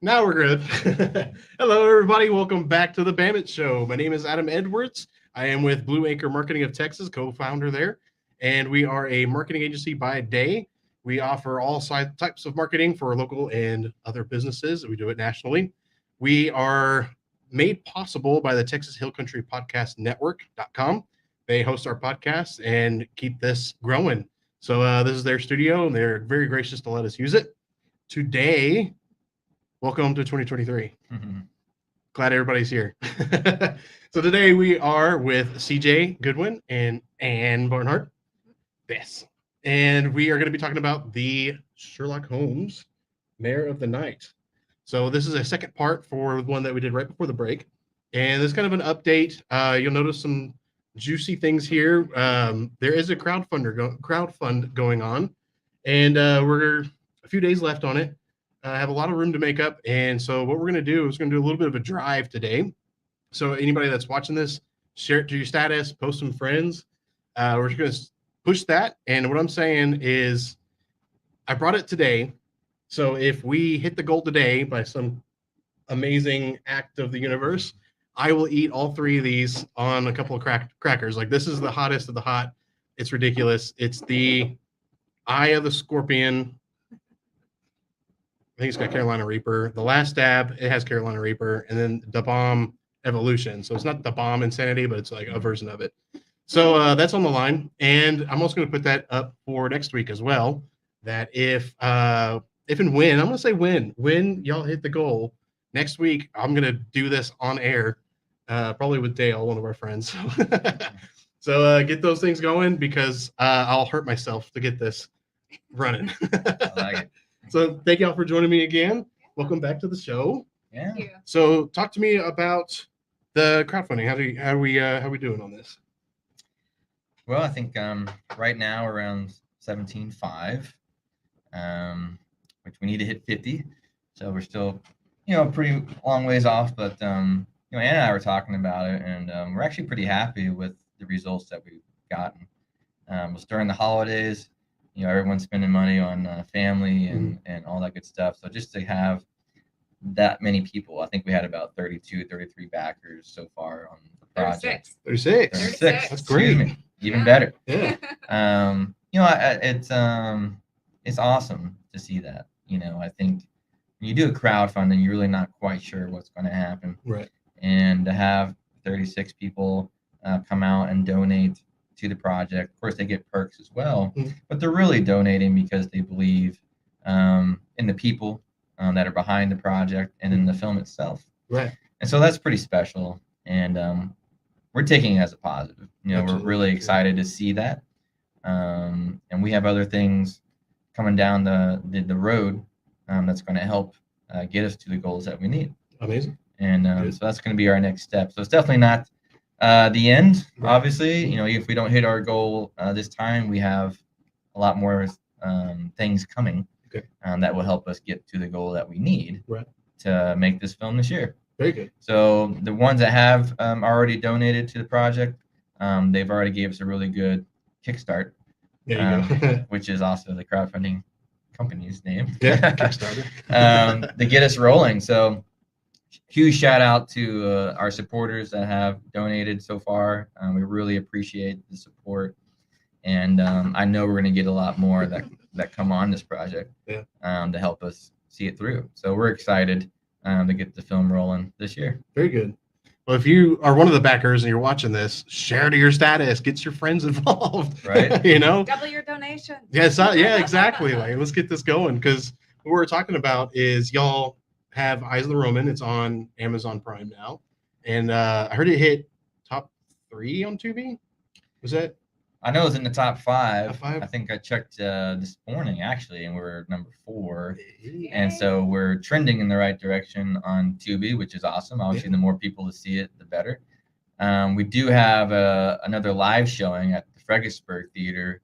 Now we're good. Hello, everybody. Welcome back to the BAMoT Show. My name is Adam Edwards. I am with Blue Anchor Marketing of Texas, co-founder there, and we are a marketing agency by day. We offer all types of marketing for local and other businesses. We do it nationally. We are made possible by the Texas Hill Country Podcast Network.com. They host our podcast and keep this growing. So this is their studio, and they're very gracious to let us use it. Today, welcome to 2023. Mm-hmm. Glad everybody's here. So today we are with CJ Goodwyn and Barnhart. Yes. And we are going to be talking about the Sherlock Holmes Mare of the Night. So this is a second part for one that we did right before the break. And this is kind of an update. You'll notice some juicy things here. There is a crowdfund going on, and we're a few days left on it. Have a lot of room to make up. And so what we're going to do is going to do a little bit of a drive today. So anybody that's watching this, share it to your status, post some friends. We're just going to push that. And what I'm saying is I brought it today. So if we hit the goal today by some amazing act of the universe, I will eat all three of these on a couple of crackers. Like, this is the hottest of the hot. It's ridiculous. It's the Eye of the Scorpion. I think it's got Carolina Reaper. The Last Dab, it has Carolina Reaper, and then the Bomb Evolution. So it's not the Bomb Insanity, but it's like a version of it. So that's on the line, and I'm also going to put that up for next week as well. That if and when, I'm going to say when y'all hit the goal next week, I'm going to do this on air, probably with Dale, one of our friends. So get those things going, because I'll hurt myself to get this running. I like it. So thank y'all for joining me again. Welcome back to the show. Yeah. Thank you. So talk to me about the crowdfunding. How are we doing on this? Well, I think right now we're around 17.5, which we need to hit 50. So we're still, pretty long ways off. But Ann and I were talking about it, and we're actually pretty happy with the results that we've gotten. It was during the holidays. Everyone's spending money on family and all that good stuff. So just to have that many people, I think we had about 32, 33 backers so far on the project. 36. That's great. Even better. Yeah. It's awesome to see that. I think when you do a crowdfunding, you're really not quite sure what's going to happen. Right. And to have 36 people come out and donate to the project. Of course, they get perks as well, but they're really donating because they believe in the people that are behind the project and in the film itself. Right. And so that's pretty special. And we're taking it as a positive. Absolutely. We're really excited to see that. And we have other things coming down the road that's going to help get us to the goals that we need. Amazing. And so that's going to be our next step. So it's definitely not the end, obviously. If we don't hit our goal this time, we have a lot more things coming that will help us get to the goal that we need to make this film this year. Very good. So the ones that have already donated to the project, they've already gave us a really good kickstart, which is also the crowdfunding company's name. Yeah, Kickstarter. To get us rolling. So huge shout out to our supporters that have donated so far. We really appreciate the support, and I know we're going to get a lot more that come on this project to help us see it through. So we're excited to get the film rolling this year. Very good. Well, if you are one of the backers and you're watching this, share to your status, get your friends involved. Right. Double your donation. Yeah, exactly. Like, let's get this going, because what we're talking about is y'all have Eyes of the Roman. It's on Amazon Prime now, and I heard it hit top 3 on Tubi. Was that? I know it was in the top 5. Top 5? I think I checked this morning actually, and we're number 4. And so we're trending in the right direction on Tubi, which is awesome. Obviously, the more people to see it, the better. We do have another live showing at the Fredericksburg Theater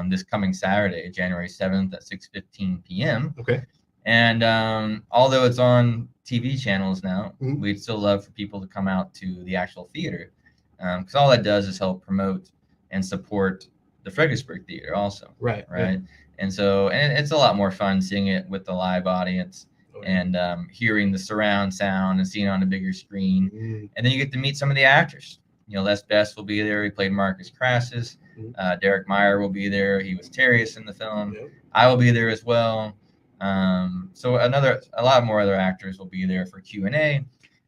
this coming Saturday, January 7th at 6:15 p.m. Okay. And although it's on TV channels now, we'd still love for people to come out to the actual theater, because all that does is help promote and support the Fredericksburg Theater also. Right. And so, and it's a lot more fun seeing it with the live audience and hearing the surround sound and seeing it on a bigger screen. Mm. And then you get to meet some of the actors. Les Best will be there. He played Marcus Crassus. Derek Meyer will be there. He was Terrius in the film. Yep. I will be there as well. So a lot more other actors will be there for Q&A.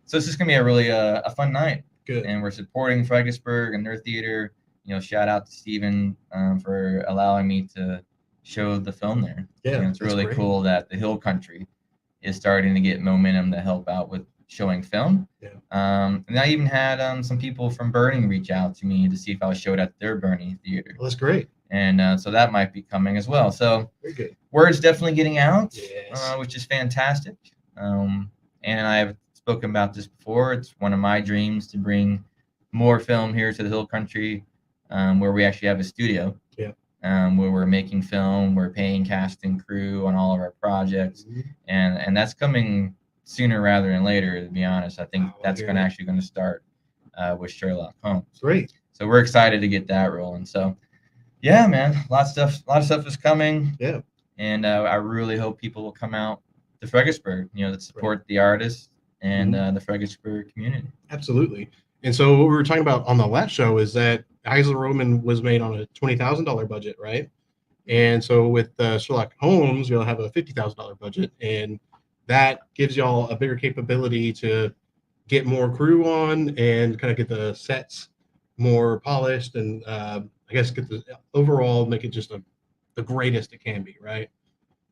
So it's just gonna be a really a fun night. Good. And we're supporting Fredericksburg and their theater. Shout out to Steven for allowing me to show the film there. Yeah, it's that's really great. cool that the Hill Country is starting to get momentum to help out with showing film. Yeah. And I even had some people from Burning reach out to me to see if I was showed at their Burning theater. Well, that's great. And so that might be coming as well. So Very good. word's definitely getting out, Yes. which is fantastic. And I've spoken about this before. It's one of my dreams to bring more film here to the Hill Country, where we actually have a studio. Yeah. Where we're making film, we're paying cast and crew on all of our projects, and that's coming sooner rather than later. To be honest, I think that's going to start with Sherlock Holmes. Great. So we're excited to get that rolling. So yeah, man, a lot of stuff is coming. Yeah. And I really hope people will come out to Fredericksburg, to support the artists and the Fredericksburg community. Absolutely. And so what we were talking about on the last show is that Eyes of the Roman was made on a $20,000 budget, right? And so with Sherlock Holmes, you'll have a $50,000 budget, and that gives y'all a bigger capability to get more crew on and kind of get the sets more polished, and I guess get the overall make it just the greatest it can be, right?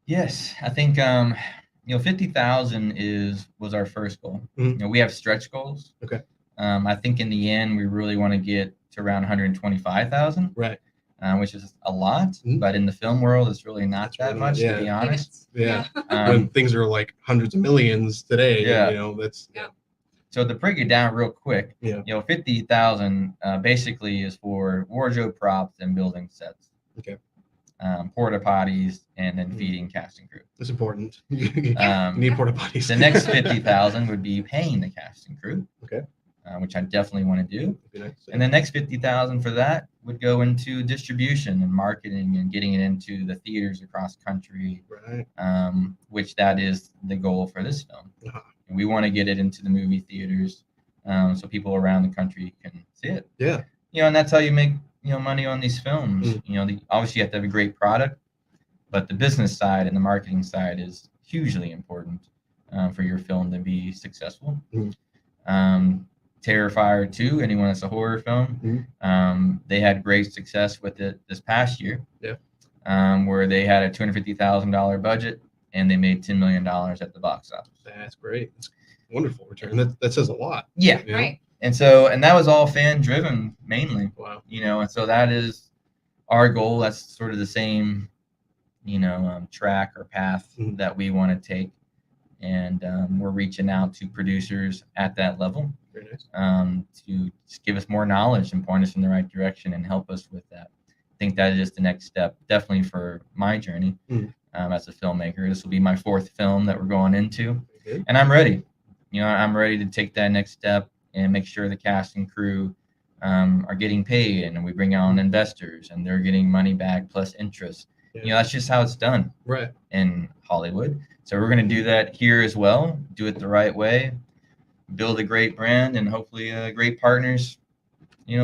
Yes, I think 50,000 was our first goal. We have stretch goals. Okay. I think in the end we really want to get to around 125,000. Right. Which is a lot, but in the film world, it's really not that really much, not, to be honest. Yeah. When things are like hundreds of millions today, that's. Yeah. So to break it down real quick, 50,000 basically is for wardrobe props and building sets. Okay. Porta potties and then feeding cast and crew. That's important. You need porta potties. The next 50,000 would be paying the cast and crew. Okay. Which I definitely want to do. Nice. And the next 50,000 for that would go into distribution and marketing and getting it into the theaters across country. Right. Which that is the goal for this film. Uh-huh. And we want to get it into the movie theaters, so people around the country can see it. Yeah. And that's how you make money on these films. Obviously you have to have a great product, but the business side and the marketing side is hugely important for your film to be successful. Terrifier 2, anyone that's a horror film, they had great success with it this past year. Yeah. Where they had a $250,000 budget and they made $10 million at the box office. That's great. It's a wonderful return. That says a lot. Yeah. Right. And that was all fan driven mainly. Wow. And so that is our goal. That's sort of the same, track or path that we want to take. And we're reaching out to producers at that level. Very nice. To just give us more knowledge and point us in the right direction and help us with that. I think that is just the next step, definitely for my journey as a filmmaker. This will be my 4th film that we're going into, and I'm ready. I'm ready to take that next step and make sure the cast and crew are getting paid, and we bring on investors and they're getting money back plus interest. Yeah. That's just how it's done in Hollywood. So we're going to do that here as well, do it the right way, build a great brand, and hopefully great partners,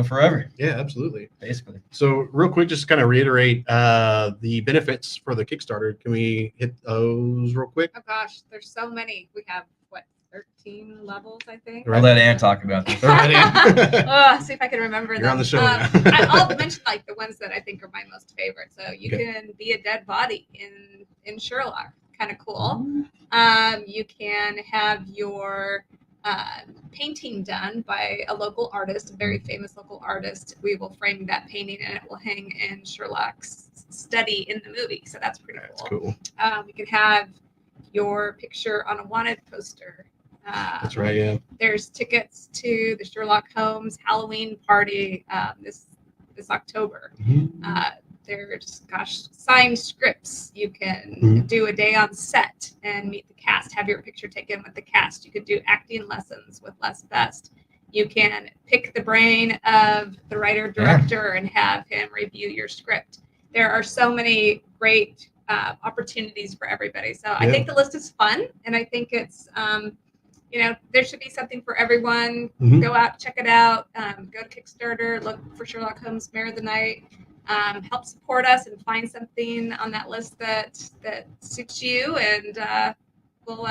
forever. Yeah, absolutely. Basically. So real quick, just kind of reiterate the benefits for the Kickstarter. Can we hit those real quick? Oh gosh, there's so many. We have 13 levels, I think. I'll let Ann talk about this. All right, Ann. See if I can remember them. You're on the show now. I'll mention like the ones that I think are my most favorite. So you can be a dead body in Sherlock. Kind of cool. You can have your painting done by a local artist, a very famous local artist. We will frame that painting and it will hang in Sherlock's study in the movie. So that's pretty cool. That's cool. We can have your picture on a wanted poster. That's right, yeah. There's tickets to the Sherlock Holmes Halloween party this October. There's, signed scripts. You can do a day on set and meet the cast, have your picture taken with the cast. You could do acting lessons with Les Best. You can pick the brain of the writer-director and have him review your script. There are so many great opportunities for everybody. So I think the list is fun, and I think it's there should be something for everyone. Go out, check it out. Go to Kickstarter, look for Sherlock Holmes Mare of the Night. Help support us and find something on that list that suits you, and we'll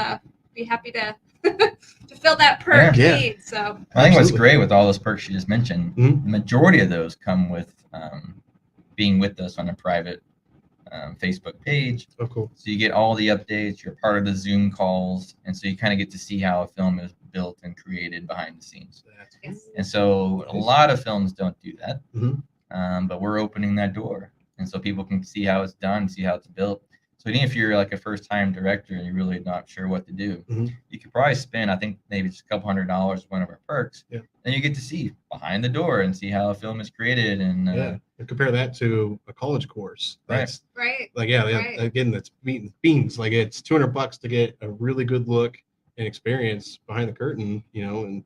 be happy to to fill that perk need. So I think what's great with all those perks you just mentioned, the majority of those come with being with us on a private Facebook page. Oh, cool. So you get all the updates, you're part of the Zoom calls, and so you kind of get to see how a film is built and created behind the scenes. yes. And so a lot of films don't do that, Mm-hmm. but we're opening that door. And so people can see how it's done, see how it's built. So even if you're like a first-time director and you're really not sure what to do, you could probably spend, I think, maybe just a couple $100 one of our perks. Yeah. Then you get to see behind the door and see how a film is created. And And compare that to a college course. That's Right. like, again, that's meat and beans. Like, it's $200 to get a really good look and experience behind the curtain, and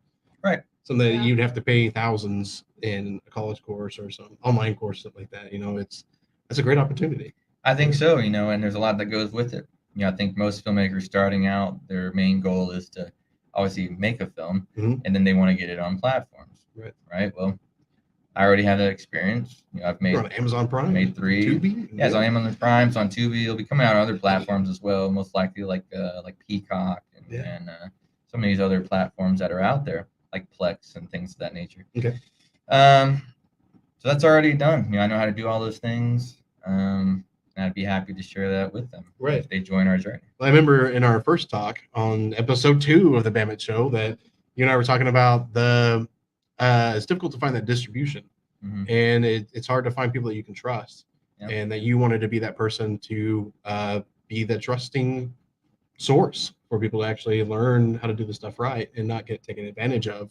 something that you'd have to pay thousands in a college course or some online course, something like that. That's a great opportunity. I think so, and there's a lot that goes with it. I think most filmmakers starting out, their main goal is to obviously make a film, and then they want to get it on platforms. Right. Well, I already had that experience. I've made You're on Amazon Prime, made 3. Tubi? Yeah, it's on Amazon Prime, it's on Tubi. It'll be coming out on other platforms as well, most likely like Peacock and some of these other platforms that are out there, like Plex and things of that nature. Okay. So that's already done. I know how to do all those things. And I'd be happy to share that with them if they join our journey. I remember in our first talk on episode 2 of the BAMoT show that you and I were talking about it's difficult to find that distribution, and it's hard to find people that you can trust, and that you wanted to be that person to be the trusting source for people to actually learn how to do the stuff right and not get taken advantage of.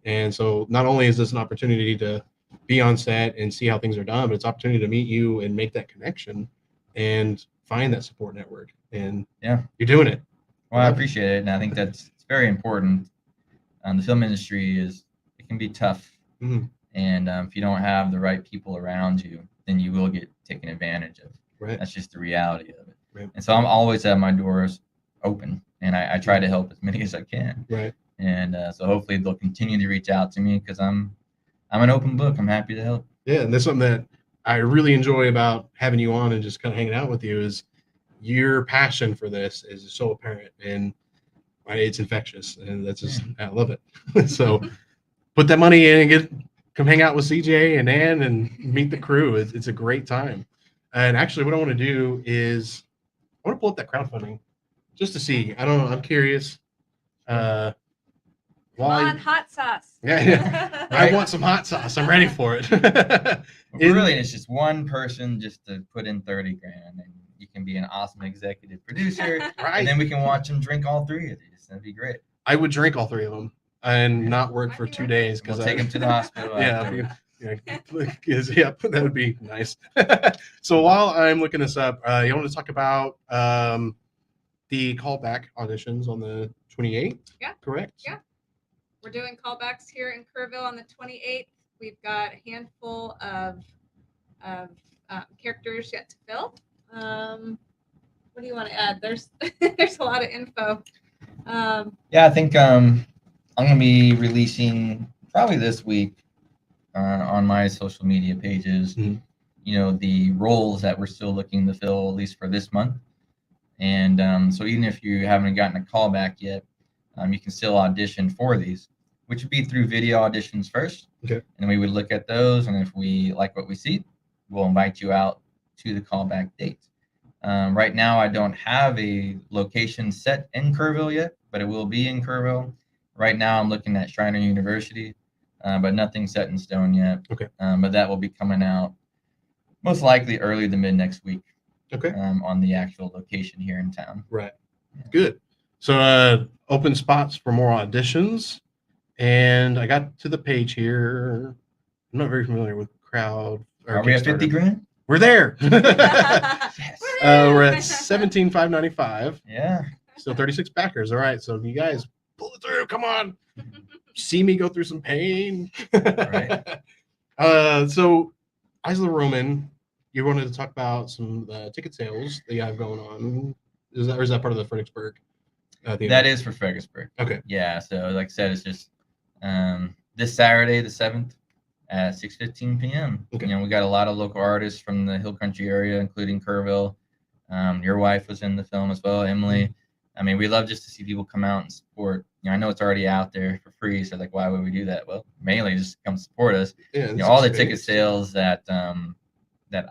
And so not only is this an opportunity to be on set and see how things are done, but it's an opportunity to meet you and make that connection and find that support network. And you're doing it. Well, I appreciate it, and I think it's very important. The film industry it can be tough, and if you don't have the right people around you, then you will get taken advantage of. That's just the reality of it. And so I'm always have my doors open, and I try to help as many as I can. And so hopefully they'll continue to reach out to me because I'm an open book. I'm happy to help. Yeah, and that's something that I really enjoy about having you on and just kind of hanging out with you is your passion for this is so apparent, and it's infectious, and that's just I love it. So put that money in and come hang out with CJ and Ann and meet the crew. It's a great time. And actually, what I want to do is I want to pull up that crowdfunding just to see. I don't know. I'm curious. Come on, hot sauce. Yeah. I want some hot sauce. I'm ready for it. Really, it's just one person just to put in $30,000, and you can be an awesome executive producer, and then we can watch them drink all 3 of these. That'd be great. I would drink all 3 of them and not work for 2 days because we'll take them to the hospital. That would be nice. So while I'm looking this up, you want to talk about the callback auditions on the 28th? Yeah. Correct? Yeah. We're doing callbacks here in Kerrville on the 28th. We've got a handful of characters yet to fill. What do you want to add? There's a lot of info. I think I'm going to be releasing probably this week on my social media pages, the roles that we're still looking to fill, at least for this month. And so even if you haven't gotten a callback yet, you can still audition for these, which would be through video auditions first. Okay. And we would look at those, and if we like what we see, we'll invite you out to the callback date. Right now, I don't have a location set in Kerrville yet, but it will be in Kerrville. Right now, I'm looking at Shriner University, but nothing set in stone yet. Okay. But that will be coming out most likely early to mid next week. Okay. On the actual location here in town. Right. Good. So open spots for more auditions. And I got to the page here. I'm not very familiar with crowd. Are we at $50,000? We're there. Yes. We're at $17,595. Yeah. Still 36 backers. All right. So you guys pull it through. Come on. See me go through some pain. Right. So Isla Roman you wanted to talk about some ticket sales that you have going on. Or is that part of the Fredericksburg? Theater? That is for Fredericksburg. Okay. Yeah. So like I said, it's just this Saturday, the 7th at 6:15 p.m. Okay. You know, we got a lot of local artists from the Hill Country area, including Kerrville. Your wife was in the film as well, Emily. I mean, we love just to see people come out and support. You know, I know it's already out there for free, so like, why would we do that? Well, mainly just come support us. Yeah, You know, all the ticket sales that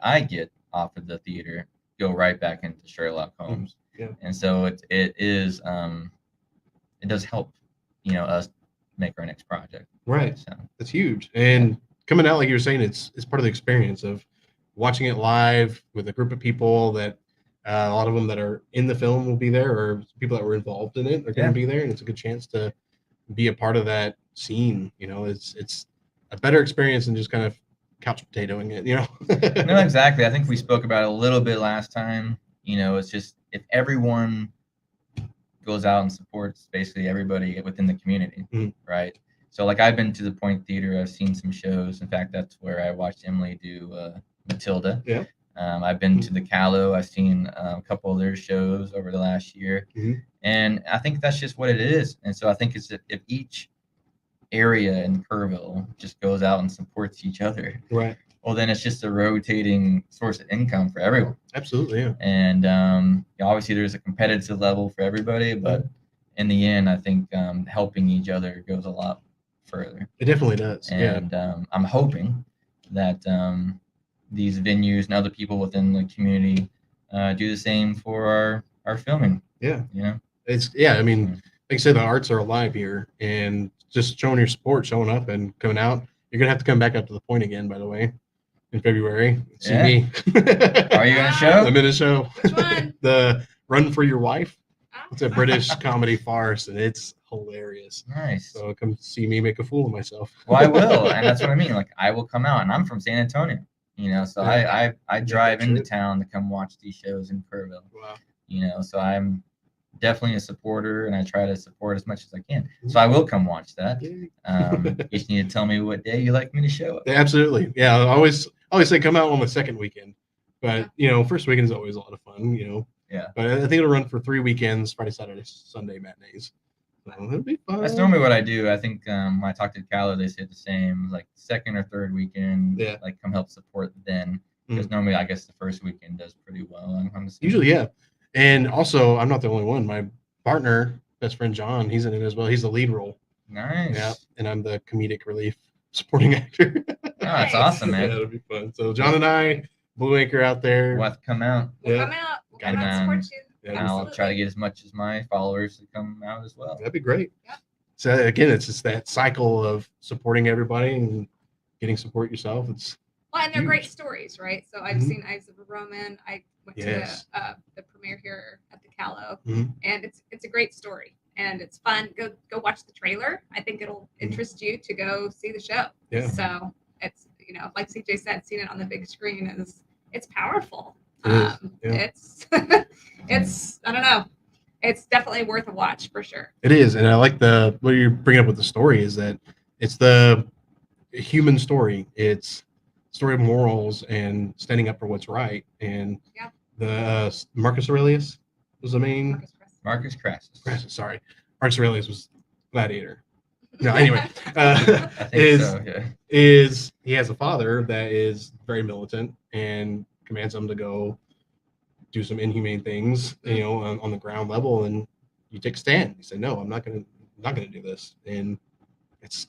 I get off of the theater go right back into Sherlock Holmes. Yeah. And so it is it does help, you know, us make our next project. Right. So That's huge. And coming out, like you were saying, it's part of the experience of watching it live with a group of people that a lot of them that are in the film will be there, or people that were involved in it are going to be there, and it's a good chance to be a part of that scene. You know, it's a better experience than just kind of couch potatoing it. You know. No, exactly. I think we spoke about it a little bit last time. You know, it's just if everyone goes out and supports basically everybody within the community, right? So like I've been to the Point Theater, I've seen some shows. In fact, that's where I watched Emily do Matilda. Yeah. I've been to the Callow. I've seen a couple of their shows over the last year, and I think that's just what it is. And so I think it's if each area in Kerrville just goes out and supports each other, Right. well, then it's just a rotating source of income for everyone. Absolutely, yeah. And obviously, there's a competitive level for everybody, but in the end, I think helping each other goes a lot further. It definitely does. And I'm hoping that these venues and other people within the community do the same for our filming. Yeah. You know, I mean, like I said, the arts are alive here, and just showing your support, showing up, and coming out. You're gonna have to come back up to the Point again, by the way, in February. See me. Are you in a show? I'm in a show. Which one? The Run for Your Wife. Oh. It's a British comedy farce, and it's hilarious. Nice. So come see me make a fool of myself. Well, I will, and that's what I mean. Like I will come out, and I'm from San Antonio. You know, so I drive into town to come watch these shows in Kerrville. Wow. You know, so I'm definitely a supporter, and I try to support as much as I can. So I will come watch that. You just need to tell me what day you like me to show up. Yeah, absolutely. Yeah, I always say come out on the second weekend, but you know, first weekend is always a lot of fun. You know. Yeah. But I think it'll run for 3 weekends: Friday, Saturday, Sunday matinees. So it'll be fun. That's normally what I do. I think when I talked to Callow, they said the same. Like second or third weekend, like come help support then. Because normally, I guess the first weekend does pretty well. Usually, yeah. And also, I'm not the only one. My partner, best friend John, he's in it as well. He's the lead role. Nice. Yeah, and I'm the comedic relief supporting actor. Oh, that's awesome, man. Yeah, it'll be fun. So John and I, Blue Anchor out there. We'll have to come out. We'll come out. We'll come out and support you. Yeah, I'll try to get as much as my followers to come out as well. That'd be great. Yeah. So again, it's just that cycle of supporting everybody and getting support yourself. It's and they're huge. Great stories, right? So I've seen Eyes of a Roman. I went Yes. to the premiere here at the Callow, Mhm. and it's a great story and it's fun. Go watch the trailer. I think it'll interest you to go see the show. Yeah. So it's like CJ said, seeing it on the big screen it's powerful. It is, yeah. It's it's I don't know. It's definitely worth a watch for sure. It is, and I like what you're bringing up with the story is that it's the human story. It's story of morals and standing up for what's right. And the Marcus Aurelius was the main. Marcus Crassus. Sorry, Marcus Aurelius was Gladiator. No, anyway, I think so, yeah. is he has a father that is very militant and commands him to go do some inhumane things, on the ground level, and you take a stand. You say, no, I'm not gonna do this, and that's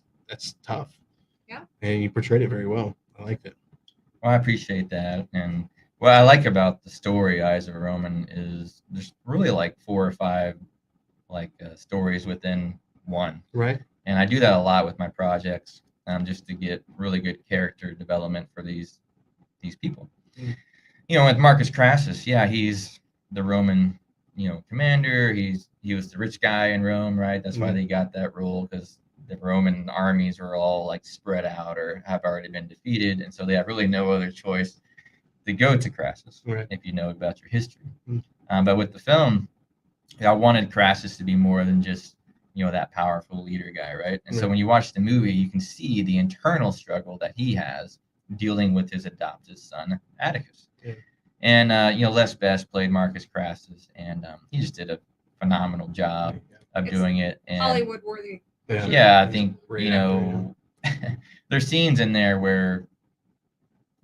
tough. Yeah. And you portrayed it very well. I liked it. Well, I appreciate that, and what I like about the story Eyes of a Roman is there's really like 4 or 5 stories within one. Right. And I do that a lot with my projects, just to get really good character development for these people. With Marcus Crassus, he's the Roman, commander. He was the rich guy in Rome, right? That's why they got that role, because the Roman armies were all like spread out or have already been defeated, and so they have really no other choice to go to Crassus, right, if you know about your history. But with the film, I wanted Crassus to be more than just that powerful leader guy, right? And so when you watch the movie, you can see the internal struggle that he has dealing with his adopted son Atticus. Yeah. And Les Best played Marcus Crassus, and he just did a phenomenal job of It's doing it. And Hollywood worthy. yeah, I think Great actor, there's scenes in there where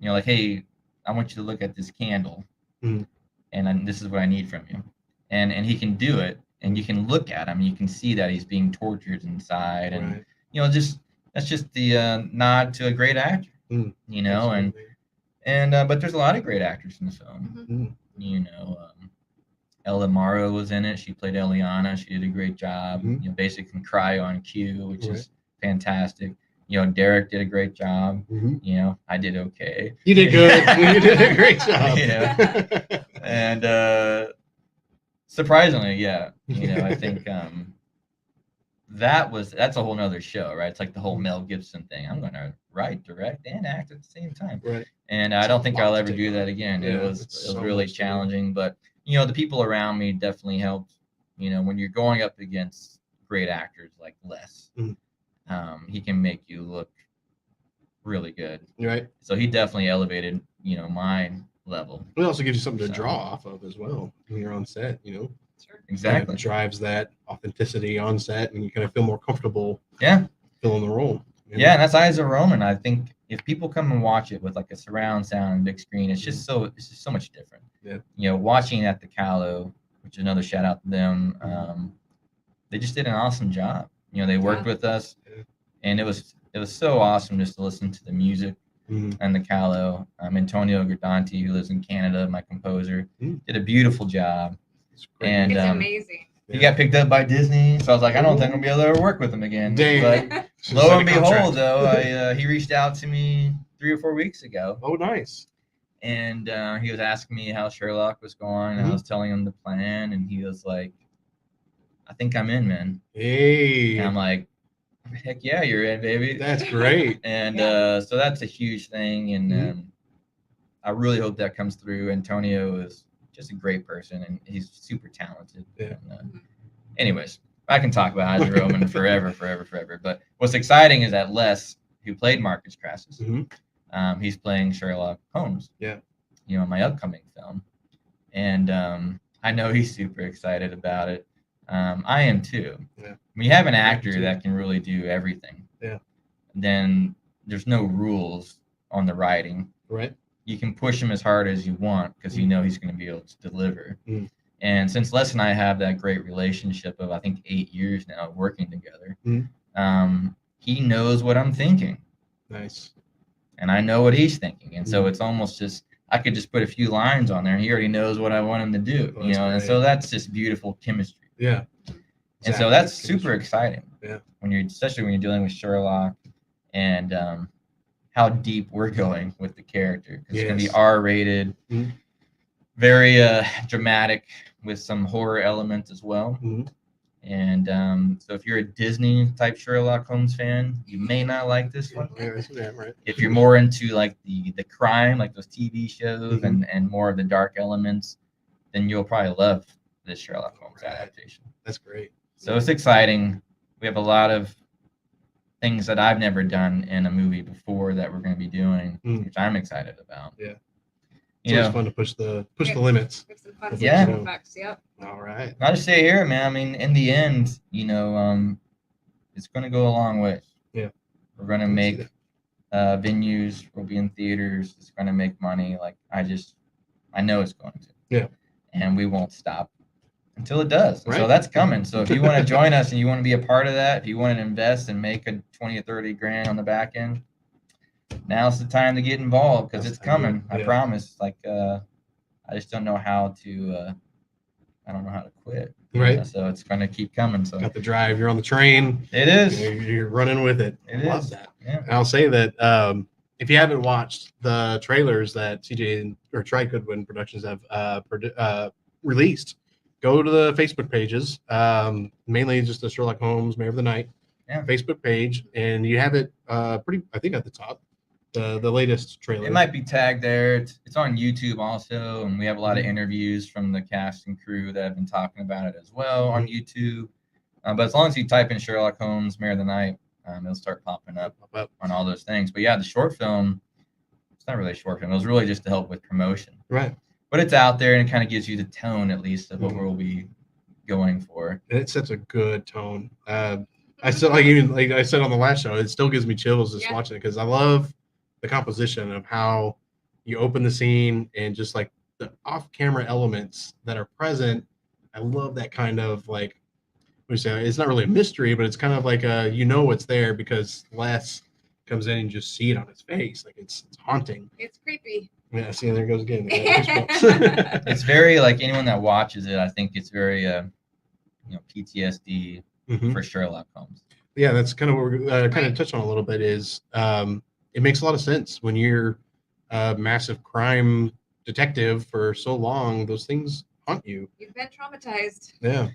like, hey, I want you to look at this candle, Mhm. and this is what I need from you, and he can do it, and you can look at him, you can see that he's being tortured inside, and Right. just that's just the nod to a great actor, Mm, and but there's a lot of great actors in the film. Mm. Ella Morrow was in it. She played Eliana. She did a great job. Mhm. Basically can cry on cue, which Right. is fantastic. Derek did a great job. Mhm. I did okay. You did good. You did a great job. And surprisingly, yeah. I think that's a whole nother show, right? It's like the whole Mel Gibson thing. I'm going to write, direct, and act at the same time. Right. And I don't think I'll ever do that again. Yeah, it was so really much to do. challenging, but the people around me definitely helped. When you're going up against great actors like Les, he can make you look really good. Right. So he definitely elevated, my level. It also gives you something to draw off of as well when you're on set. Sure. Exactly. Kind of drives that authenticity on set, and you kind of feel more comfortable. Yeah. Filling the role. Yeah, and that's Eyes of Roman. I think if people come and watch it with like a surround sound and big screen, it's just so much different. Yeah. Watching at the Callo, which is another shout out to them. They just did an awesome job. They worked with us, and it was so awesome just to listen to the music and the Callo. Antonio Gardante, who lives in Canada, my composer, did a beautiful job. And it's amazing. He got picked up by Disney, so I was like, I don't think I'm gonna be able to ever work with him again. Dang. But lo and behold, though, he reached out to me 3 or 4 weeks ago. Oh, nice. And he was asking me how Sherlock was going, and I was telling him the plan, and he was like, I think I'm in, man. Hey. And I'm like, heck yeah, you're in, baby. That's great. And so that's a huge thing, and I really hope that comes through. Antonio is just a great person, and he's super talented. Yeah. And, anyways, I can talk about Eyes of Roman forever. But what's exciting is that Les, who played Marcus Crassus, he's playing Sherlock Holmes. Yeah. In my upcoming film, and I know he's super excited about it. I am too. Yeah. When you have an actor that can really do everything, then there's no rules on the writing. Right. You can push him as hard as you want because you know he's going to be able to deliver. And since Les and I have that great relationship of, I think, 8 years now working together, he knows what I'm thinking. Nice. And I know what he's thinking. And so it's almost just, I could just put a few lines on there and he already knows what I want him to do. Oh, and so that's just beautiful chemistry. Yeah. And so that's super exciting. Yeah. Especially when you're dealing with Sherlock and how deep we're going with the character. Because it's going to be R-rated, very dramatic with some horror elements as well. And so if you're a Disney type Sherlock Holmes fan, you may not like this one. Right. If you're more into like the crime, like those TV shows and more of the dark elements, then you'll probably love this Sherlock Holmes adaptation. That's great. So it's exciting. We have a lot of things that I've never done in a movie before that we're going to be doing, which I'm excited about. Yeah. It's fun to push the limits. Yeah. Yep. All right. I'll just say here, man. I mean, in the end, it's going to go a long way. Yeah. We're going to make venues. We'll be in theaters. It's going to make money. Like I know it's going to. Yeah. And we won't stop until it does. Right. So that's coming. So if you want to join us and you want to be a part of that, if you want to invest and make a 20 or 30 grand on the back end, now's the time to get involved because it's coming. I promise. Like, I just don't know how to. I don't know how to quit. Right. So it's going to keep coming. So got the drive. You're on the train. It is. You're running with it. It Love is. that. Yeah. And I'll say that if you haven't watched the trailers that CJ or Trigoodwyn Productions have released, go to the Facebook pages. Mainly just the Sherlock Holmes Mare of the Night Facebook page, and you have it pretty. I think at the top. The latest trailer. It might be tagged there. It's on YouTube also, and we have a lot of interviews from the cast and crew that have been talking about it as well on YouTube. But as long as you type in Sherlock Holmes Mare of the Night, it'll start popping up on all those things. But yeah, the short film it's not really a short film. It was really just to help with promotion. Right. But it's out there and it kind of gives you the tone, at least, of what Mhm. we'll be going for. And it sets a good tone. I still like I said on the last show, it still gives me chills just Yeah. watching it because I love the composition of how you open the scene and just like the off-camera elements that are present. I love that kind of like what do you say? It's not really a mystery, but it's kind of like what's there because Les comes in and you just see it on his face. Like it's haunting. It's creepy. Yeah, see, there it goes again. I got goosebumps. It's very, like, anyone that watches it, I think it's very, PTSD Mhm. for Sherlock Holmes. Yeah, that's kind of what we're kind Right. of touch on a little bit is it makes a lot of sense when you're a massive crime detective for so long, those things haunt you. You've been traumatized. Yeah.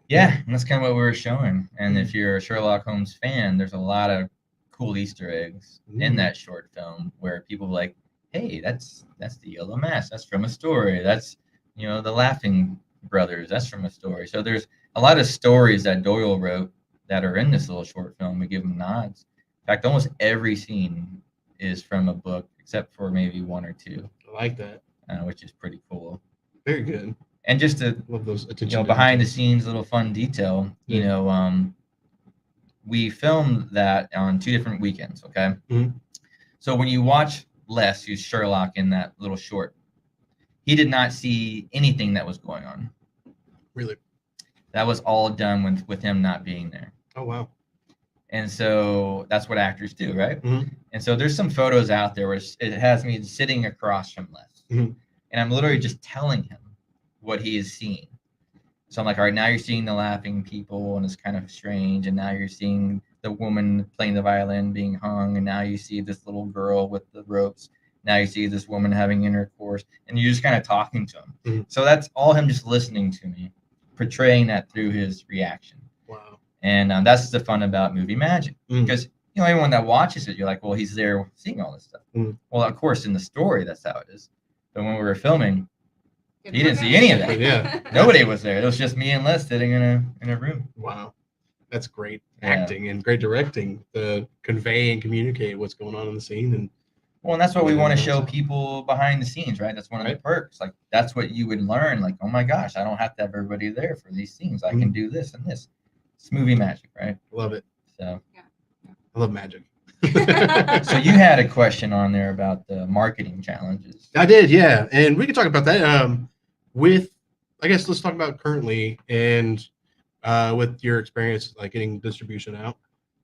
Yeah, and that's kind of what we were showing. And if you're a Sherlock Holmes fan, there's a lot of cool Easter eggs in that short film where people are like, hey, that's the yellow mask. That's from a story. That's, the Laughing Brothers. That's from a story. So there's a lot of stories that Doyle wrote that are in this little short film. We give them nods. In fact, almost every scene is from a book except for maybe one or two, I like that. which is pretty cool. Very good. And just to Love those attention. to behind the detail. scenes little fun detail, we filmed that on 2 different weekends. Okay. Mhm. So when you watch Les, who's Sherlock in that little short, he did not see anything that was going on. Really. That was all done with him not being there. Oh wow. And so that's what actors do, right? Mhm. And so there's some photos out there where it has me sitting across from Les. Mhm. And I'm literally just telling him what he is seeing. So I'm like, all right, now you're seeing the laughing people, and it's kind of strange. And now you're seeing the woman playing the violin being hung. And now you see this little girl with the ropes. Now you see this woman having intercourse. And you're just kind of talking to him. Mhm. So that's all him just listening to me, portraying that through his reaction. Wow. And that's the fun about movie magic. Mhm. Because, anyone that watches it, you're like, well, he's there seeing all this stuff. Mhm. Well, of course, in the story, that's how it is. But when we were filming, he didn't see any of that. Yeah. Nobody was there. It was just me and Les sitting in a room. Wow. That's great Yeah. acting and great directing to convey and communicate what's going on in the scene. And Well, and that's what we Yeah, want to that's show awesome. people behind the scenes, right? That's one of the Right. perks. Like, that's what you would learn. Like, oh my gosh, I don't have to have everybody there for these scenes. I can do this and this. It's movie magic, right? love it. So I love magic. so you had a question on there about the marketing challenges. I did, yeah, and we can talk about that. I guess let's talk about currently and with your experience, like getting distribution out.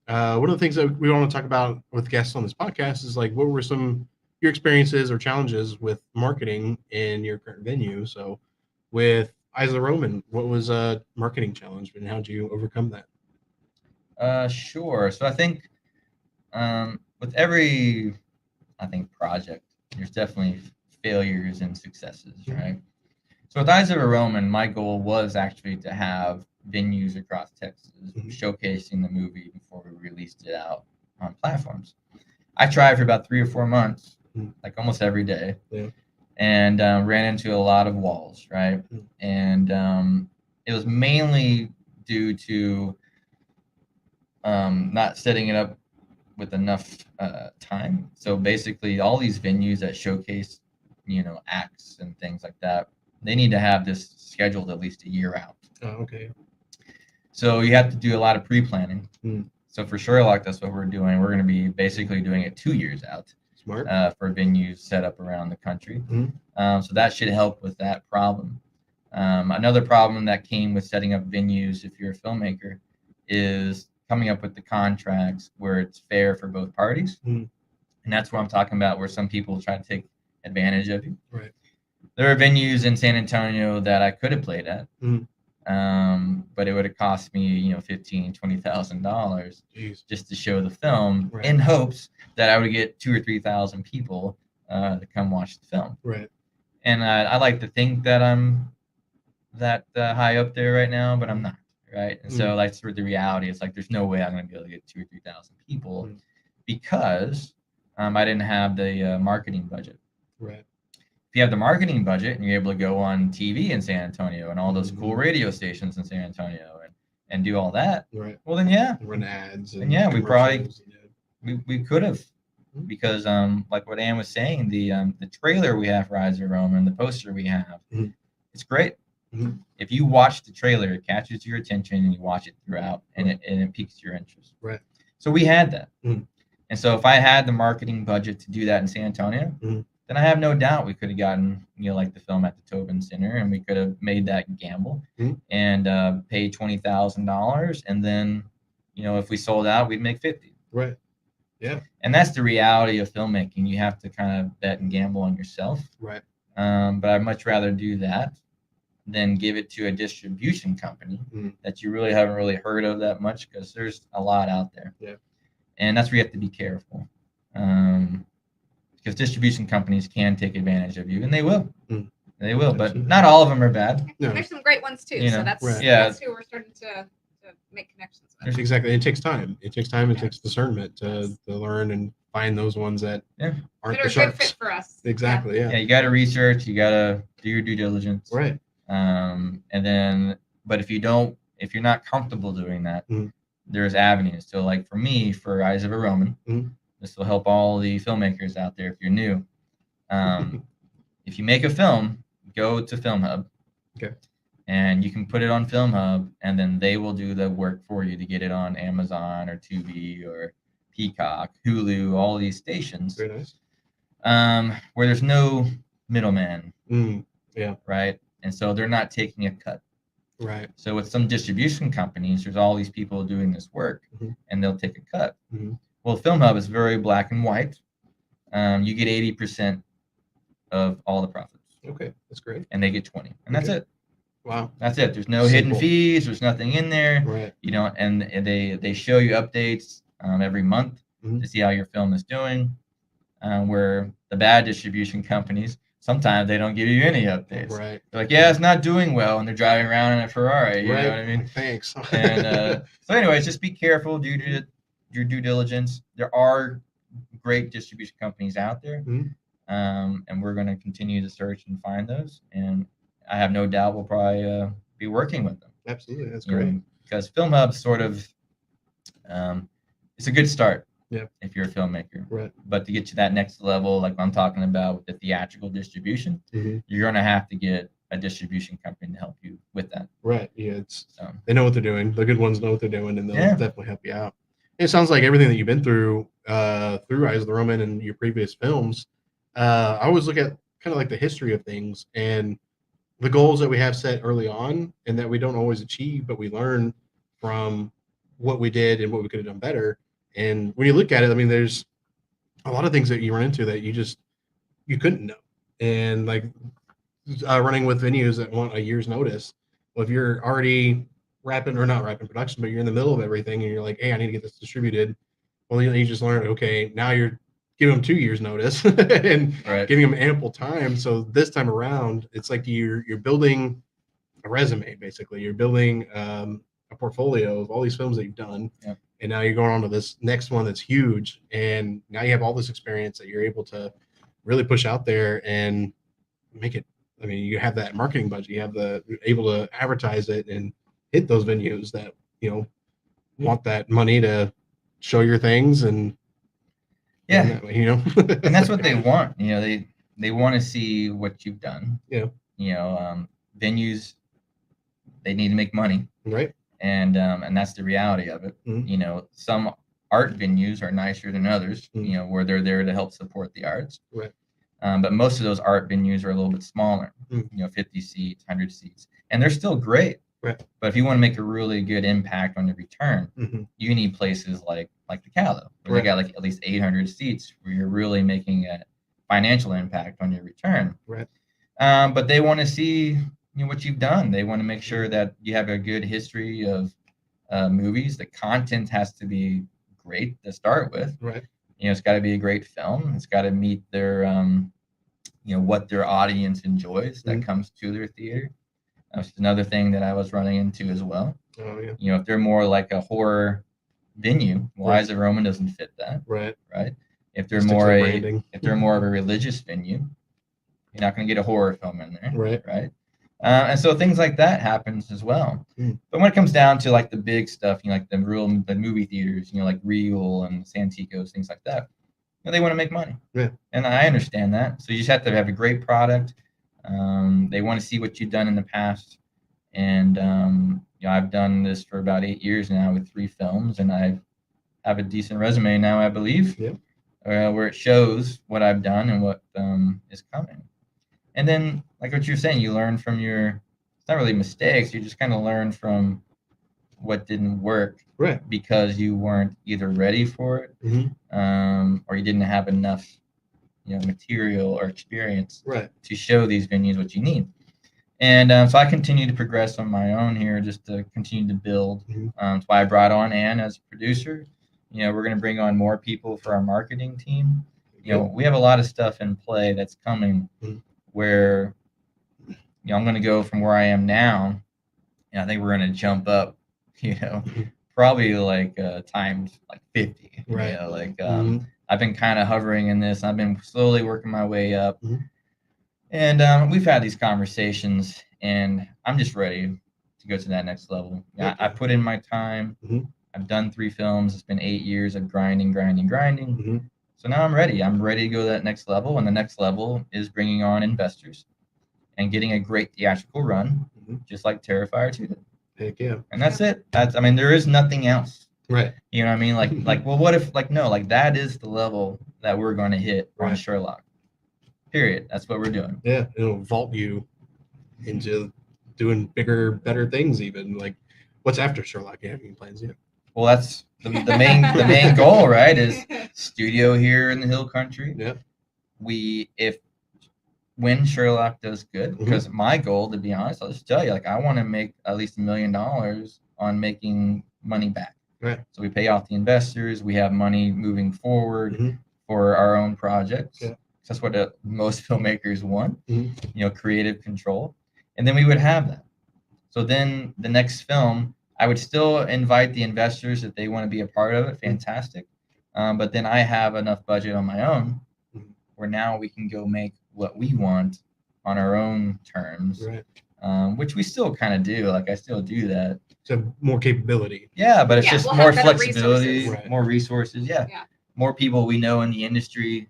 One of the things that we want to talk about with guests on this podcast is like, what were some your experiences or challenges with marketing in your current venue? So, with Eyes of the Roman, what was a marketing challenge, and how did you overcome that? Sure. So I think with every, project, there's definitely failures and successes, right? So with Eyes of a Roman, my goal was actually to have venues across Texas showcasing the movie before we released it out on platforms. I tried for about 3 or 4 months, like almost every day, and ran into a lot of walls, right? And it was mainly due to not setting it up with enough time. So basically, all these venues that showcase, acts and things like that, they need to have this scheduled at least a year out. Oh, okay. So you have to do a lot of pre-planning. Hmm. So for Sherlock, that's what we're doing. We're going to be basically doing it 2 years out. Smart. For venues set up around the country. So that should help with that problem. Another problem that came with setting up venues, if you're a filmmaker, is coming up with the contracts where it's fair for both parties. And that's what I'm talking about, where some people try to take advantage of you. Right. There are venues in San Antonio that I could have played at, but it would have cost me, $15,000, $20,000 just to show the film, in hopes that I would get 2,000 or 3,000 people to come watch the film. Right. And I like to think that I'm that high up there right now, but I'm not. Right. And so that's sort of the reality. It's like there's no way I'm going to be able to get 2,000 or 3,000 people because I didn't have the marketing budget. Right. If you have the marketing budget and you're able to go on TV in San Antonio and all those cool radio stations in San Antonio and do all that, right. Well then, yeah, run ads. And yeah, we probably we could have Mhm. because like what Ann was saying, the trailer we have for Eyes of Rome and the poster we have, Mhm. it's great. Mhm. If you watch the trailer, it catches your attention and you watch it throughout, and it piques your interest. Right. So we had that. Mhm. And so if I had the marketing budget to do that in San Antonio, Mhm. then I have no doubt we could have gotten, like the film at the Tobin Center, and we could have made that gamble Mhm. and paid $20,000. And then, if we sold out, we'd make 50. Right. Yeah. And that's the reality of filmmaking. You have to kind of bet and gamble on yourself. Right. But I'd much rather do that than give it to a distribution company Mhm. that you really haven't really heard of that much, because there's a lot out there. Yeah. And that's where you have to be careful. Because distribution companies can take advantage of you, and they will. Mm. They will, Absolutely. but not all of them are bad. No. There's some great ones too. You know, So that's right. Yeah. that's who we're starting to make connections with. Exactly. It takes time. It takes time. It Yes. takes discernment to learn and find those ones that Yeah. aren't That are the a good sharks. fit for us. Exactly. Yeah, Yeah. you got to research. You got to do your due diligence. Right. And then, but if you're not comfortable doing that, Mhm. there's avenues. So, like for me, for Eyes of a Roman, Mhm. this will help all the filmmakers out there if you're new. If you make a film, go to Film Hub. Okay. And you can put it on Film Hub, and then they will do the work for you to get it on Amazon or Tubi or Peacock, Hulu, all these stations, Very nice. where there's no middleman, Mm. right? And so they're not taking a cut. Right. So with some distribution companies, there's all these people doing this work, Mhm. and they'll take a cut. Mhm. Well, Film Hub is very black and white. You get 80% of all the profits, Okay. That's great. and they get 20, and that's Okay. it. Wow. That's it. There's no hidden Simple. fees. There's nothing in there. Right. And they show you updates every month Mhm. to see how your film is doing. Where the bad distribution companies, sometimes they don't give you any updates. Right. They're like, yeah, it's not doing well, and they're driving around in a Ferrari. You Right. know what I mean? Thanks. And so, anyways, just be careful. Do your due diligence. There are great distribution companies out there, Mhm. and we're going to continue to search and find those. And I have no doubt we'll probably be working with them. Absolutely. That's great. Because Film Hub sort of, it's a good start. Yeah. If you're a filmmaker. Right. But to get to that next level, like I'm talking about with the theatrical distribution, Mhm. you're going to have to get a distribution company to help you with that. Right. Yeah. It's So, they know what they're doing. The good ones know what they're doing, and they'll Yeah. definitely help you out. It sounds like everything that you've been through Eyes of the Roman and your previous films. I always look at kind of like the history of things and the goals that we have set early on, and that we don't always achieve, but we learn from what we did and what we could have done better. And when you look at it, I mean, there's a lot of things that you run into that you couldn't know, and like running with venues that want a year's notice. Well, if you're already wrapping or not wrapping production, but you're in the middle of everything, and you're like, hey, I need to get this distributed. Well, you just learn, okay, now you're giving them 2 years notice and right. giving them ample time. So this time around, it's like you're building a resume, basically. You're building a portfolio of all these films that you've done. Yep. And now you're going on to this next one that's huge. And now you have all this experience that you're able to really push out there and make it. I mean, you have that marketing budget. You have you're able to advertise it and hit those venues that, want that money to show your things and Yeah. that way, And that's what they want. They want to see what you've done. Yeah. Venues, they need to make money. Right. And that's the reality of it. Mhm. Some art venues are nicer than others, Mhm. where they're there to help support the arts. Right. But most of those art venues are a little bit smaller, Mhm. 50 seats, 100 seats, and they're still great. Right. But if you want to make a really good impact on the return, Mhm. you need places like the Callow, where Right. they got like at least 800 seats, where you're really making a financial impact on your return. Right. But they want to see what you've done. They want to make sure that you have a good history of movies. The content has to be great to start with. Right. It's got to be a great film. It's got to meet their, what their audience enjoys that Mhm. comes to their theater. That's another thing that I was running into as well. Oh yeah. If they're more like a horror venue, Right. Eyes of Roman doesn't fit that, Right. right? If they're Sticks to more the a branding. if they're more of a religious venue, you're not going to get a horror film in there, Right. right? And so things like that happens as well. Mm. But when it comes down to like the big stuff, like the movie theaters, like Regal and Santikos, things like that, they want to make money. Yeah. And I understand that. So you just have to have a great product. They want to see what you've done in the past. And I've done this for about 8 years now with 3 films, and I have a decent resume now, I believe, where it shows what I've done and what is coming. And then, like what you're saying, you learn from it's not really mistakes. You just kind of learn from what didn't work, right? Because you weren't either ready for it, or you didn't have enough, material or experience, to show these venues what you need. And so I continue to progress on my own here, just to continue to build. That's why I brought on Ann as a producer. We're going to bring on more people for our marketing team. We have a lot of stuff in play that's coming, where I'm going to go from where I am now, and I think we're going to jump up, probably like times like 50. Right. I've been kind of hovering in this. I've been slowly working my way up. And we've had these conversations, and I'm just ready to go to that next level. I put in my time. I've done 3 films. It's been 8 years of grinding. So now I'm ready. I'm ready to go to that next level, and the next level is bringing on investors and getting a great theatrical run, just like Terrifier 2 did. Heck yeah. And that's it. There is nothing else. Right. You know what I mean? Like, well, what if, no, that is the level that we're going to hit on Sherlock. Period. That's what we're doing. Yeah, it'll vault you into doing bigger, better things. Even like, what's after Sherlock? You have any plans yet? Well, that's the main goal, right? Is studio here in the Hill Country. Yeah. When Sherlock does good, because my goal, to be honest, I'll just tell you, I want to make at least $1 million on making money back. Right. So we pay off the investors. We have money moving forward for our own projects. Yeah. That's what most filmmakers want, creative control. And then we would have that. So then the next film, I would still invite the investors if they want to be a part of it. Fantastic. But then I have enough budget on my own where now we can go make what we want on our own terms, which we still kind of do. I still do that. So more capability. Yeah, but it's just we'll more have better flexibility, resources. more resources. Yeah. More people we know in the industry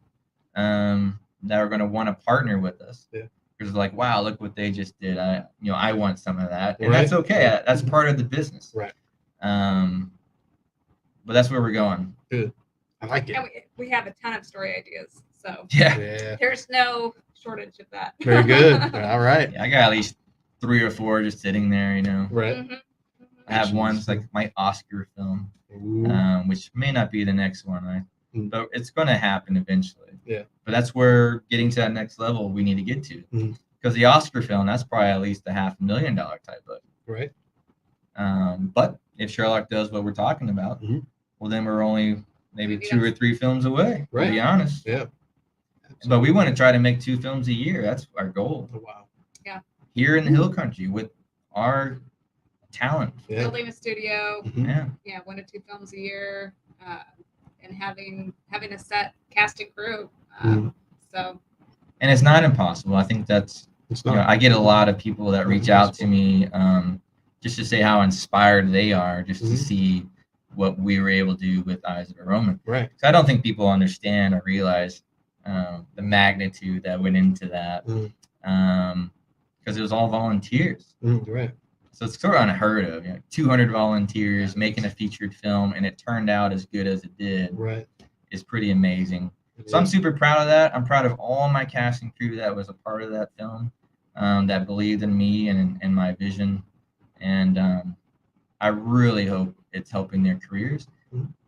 that are going to want to partner with us. Yeah. Because wow, look what they just did. I want some of that, and that's okay. That's part of the business. Right. But that's where we're going. Good. I like it. And we have a ton of story ideas, so yeah. There's no shortage of that. Very good. All right. Yeah, I got at least 3 or 4 just sitting there. Right. I have one. It's my Oscar film, which may not be the next one. But it's going to happen eventually. Yeah. But that's where getting to that next level we need to get to. Because the Oscar film, that's probably at least a $500,000 type budget. Right. But if Sherlock does what we're talking about, well, then we're only maybe 2 or 3 films away, to be honest. Yeah. Absolutely. But we want to try to make 2 films a year. That's our goal. Oh, wow. Yeah. Here in the Hill Country with our talent. Yeah. Building a studio. Yeah. 1 to 2 films a year. And having a set cast and crew. So. And it's not impossible. I think that's. It's not. I get a lot of people that reach out to me just to say how inspired they are, just to see what we were able to do with Eyes of a Roman. Right. So I don't think people understand or realize the magnitude that went into that, because it was all volunteers. Right. So it's sort of unheard of. 200 volunteers making a featured film, and it turned out as good as it did. Right. Is pretty amazing. So I'm super proud of that. I'm proud of all my cast and crew that was a part of that film, that believed in me and my vision. And I really hope it's helping their careers.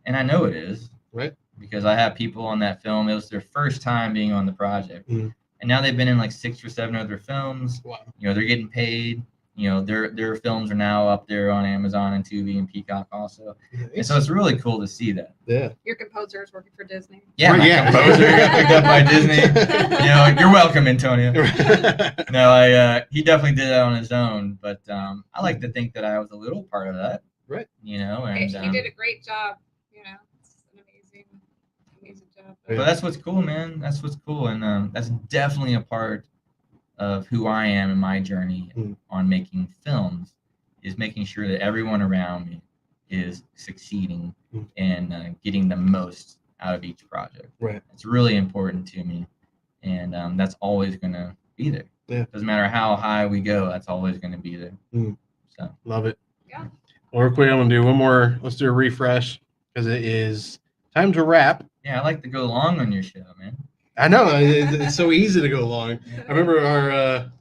And I know it is. Right. Because I have people on that film. It was their first time being on the project. And now they've been in 6 or 7 other films. Wow. They're getting paid. Their films are now up there on Amazon and Tubi and Peacock also. Nice. And so it's really cool to see that. Yeah. Your composer is working for Disney. Yeah, my composer got picked up by Disney. You're welcome, Antonio. No, he definitely did that on his own, but I like to think that I was a little part of that. Right. And he did a great job. It's an amazing job. But that's what's cool, man. That's what's cool, and that's definitely a part of who I am in my journey on making films, is making sure that everyone around me is succeeding and getting the most out of each project. Right. It's really important to me, and that's always going to be there. Yeah. Doesn't matter how high we go, that's always going to be there. So Love it. Yeah. Well, real quick, I'm gonna do one more. Let's do a refresh because it is time to wrap. yeah, I like to go long on your show, man. I know it's so easy to go long. I remember our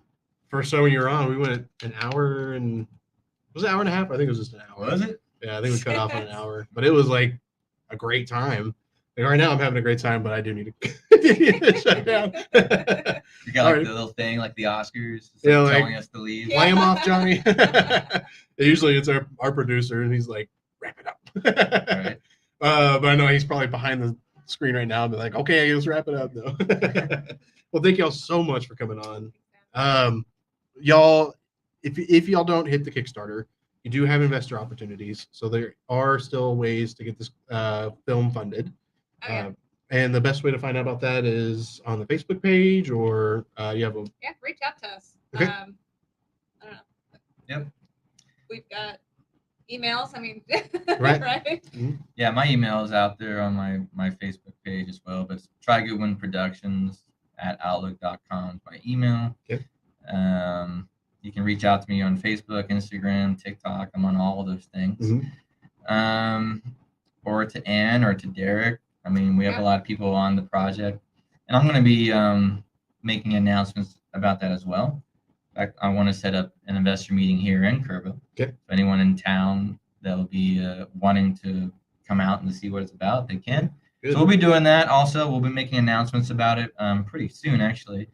first show when you were on, we went an hour and was it an hour and a half? I think it was just an hour. Was it? Yeah, I think we cut off on an hour, but it was like a great time. Like right now, I'm having a great time, but I do need to shut down. You got like the little thing, like the Oscars, Yeah, like, telling us to leave. Play him off, Johnny. Usually it's our producer, and he's like, wrap it up. Right. But I know he's probably behind the screen right now, and be like, okay, let's wrap it up, though. Well, thank y'all so much for coming on. Y'all, if y'all don't hit the Kickstarter, you do have investor opportunities, so there are still ways to get this film funded. Oh, yeah. And the best way to find out about that is on the Facebook page, or you have a Reach out to us. Okay. I don't know. Yep. We've got emails. I mean, Right. right? Yeah, my email is out there on my Facebook page as well, but it's Trigoodwyn Productions @outlook.com is my email. Okay. You can reach out to me on Facebook, Instagram, TikTok. I'm on all of those things. Or to Ann or to Derek. I mean, we have a lot of people on the project, and I'm going to be making announcements about that as well. In fact, I want to set up an investor meeting here in Kerrville. Okay. If anyone in town that will be wanting to come out and see what it's about, they can. Good. So we'll be doing that. Also, we'll be making announcements about it pretty soon, actually,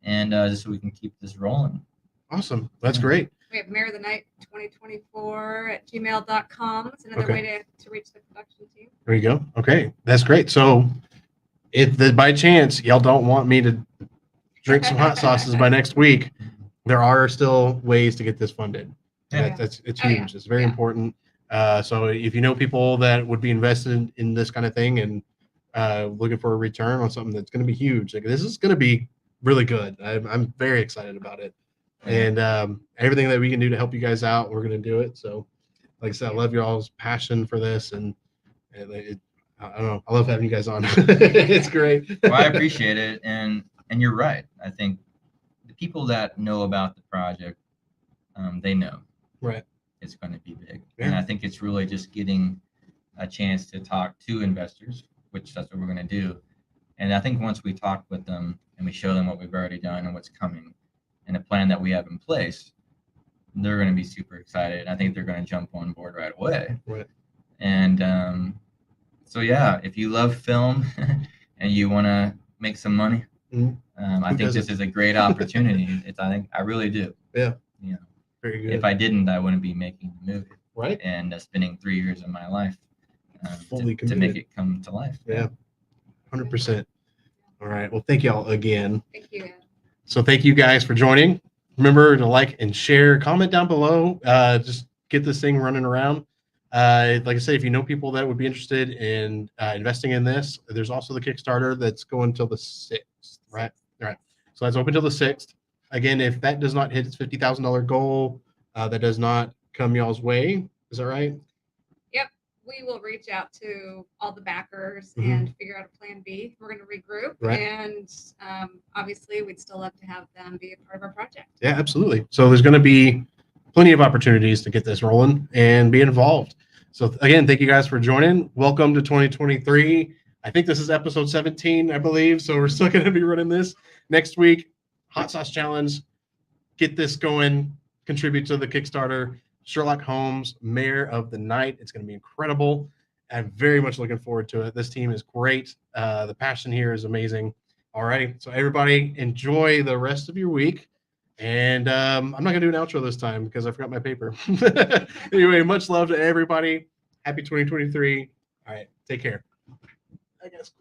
and just so we can keep this rolling. Awesome. That's great. We have Mare the Night 2024 @gmail.com. It's another way to reach the production team. There you go. Okay, that's great. So, if by chance y'all don't want me to drink some hot sauces by next week, there are still ways to get this funded. Yeah. It's Oh, huge. yeah. It's very important. So if you know people that would be invested in this kind of thing and looking for a return on something that's going to be huge, like this is going to be really good. I'm very excited about it. And everything that we can do to help you guys out, we're going to do it. So, like I said, I love y'all's passion for this, and I don't know, I love having you guys on. It's great. Well, I appreciate it, and you're right. I think the people that know about the project, they know Right. it's going to be big, Yeah. and I think it's really just getting a chance to talk to investors, which that's what we're going to do. And I think once we talk with them and we show them what we've already done and what's coming, and the plan that we have in place, they're going to be super excited. I think they're going to jump on board right away. Right. And so, yeah, if you love film and you want to make some money, I think this is a great opportunity. I really do. Yeah. You know, Very good. if I didn't, I wouldn't be making the movie. Right. And spending 3 years of my life Fully to make it come to life. Yeah. 100%. All right. Well, thank y'all again. Thank you. So thank you guys for joining. Remember to like and share, comment down below. Just get this thing running around. Like I said, if you know people that would be interested in investing in this, there's also the Kickstarter that's going till the 6th, right? All right. So that's open till the 6th. Again, if that does not hit its $50,000 goal, that does not come y'all's way. Is that right? We will reach out to all the backers Mhm. and figure out a plan B. We're going to regroup, Right. and obviously, we'd still love to have them be a part of our project. Yeah, absolutely. So there's going to be plenty of opportunities to get this rolling and be involved. So again, thank you guys for joining. Welcome to 2023. I think this is episode 17, I believe. So we're still going to be running this next week. Hot Sauce Challenge. Get this going. Contribute to the Kickstarter. Sherlock Holmes, Mare of the Night. It's going to be incredible. I'm very much looking forward to it. This team is great. The passion here is amazing. All right. So everybody enjoy the rest of your week. And I'm not going to do an outro this time because I forgot my paper. Anyway, much love to everybody. Happy 2023. All right. Take care. I guess.